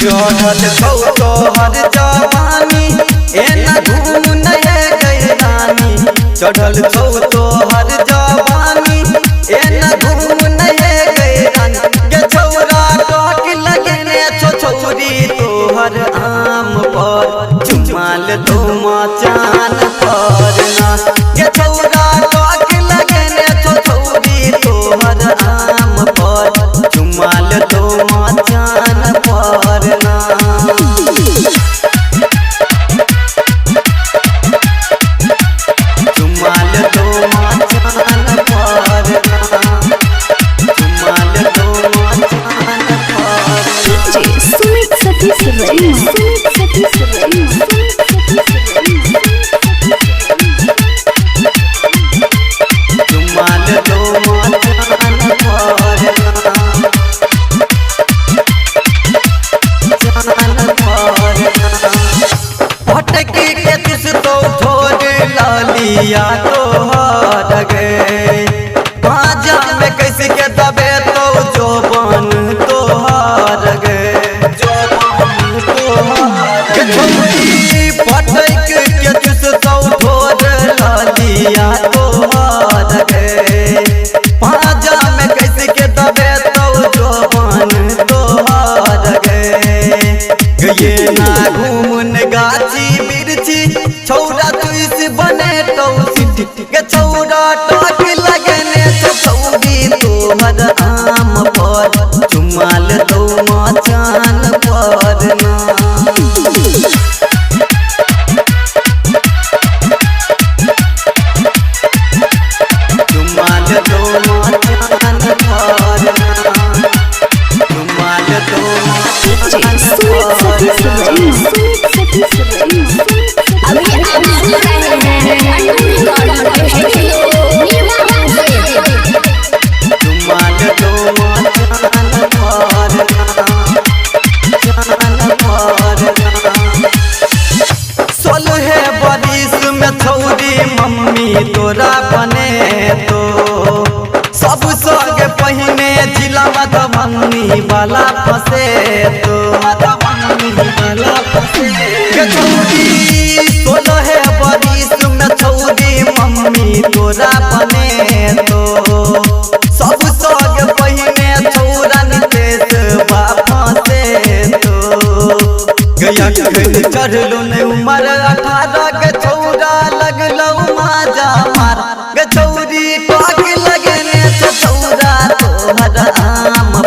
चढ़ल छौ तोहर जवानी एना घूम नए गैरानी चढ़ल छौ तोहर जवानी एना घूम नए गैरानी गे छौरा टक लगने छौ छौरी तोहर आम पर चुमाल तो मचान पर ना गे छौरा टक लगने छौ छौरी तोहर आम पर चुमाल तो मचान पर ना चुमाल तो मचान पर ना चुमाल तो मचान पर सुमित सतीश रईमा चुमाल तो मचान पर भटकी के तुस तो छोड़ लालिया तोहर गे भाजा में कैसे के दबे तो जो बन तोहर गे जो बन तोहर भटक के तुस तो छोड़ लालिया तोहर गे भाजा में कैसे के दबे तो जो बन तोहर गे ये ना घूमन गाची मिर्ची छौरा तुइस बने तो सिटी के छौरा टक लगने तो छौरी तोहर आम पर चुमाल तो मचान पर ना चुमाल तो मचान पर ना चुमाल तो मचान सुमित सतीश रईमा अभी आप सुन रहे हैं चुमाल तो मचान पर सोलह बरिस में छौरी मम्मी तोरा बने तो सब संग पहिने जिला मधुबनी वाला फसे तो मधुबनी वाला फसे छौरी सोलह बरिस में छौरी मम्मी तोरा बने तो सब संग पहिने छौरा नितेश बापा से तो गया चढ़लो ने उमर 18 के छौरा लगलो माजा मार गे छौरी टक लगने छौरा तोहर आम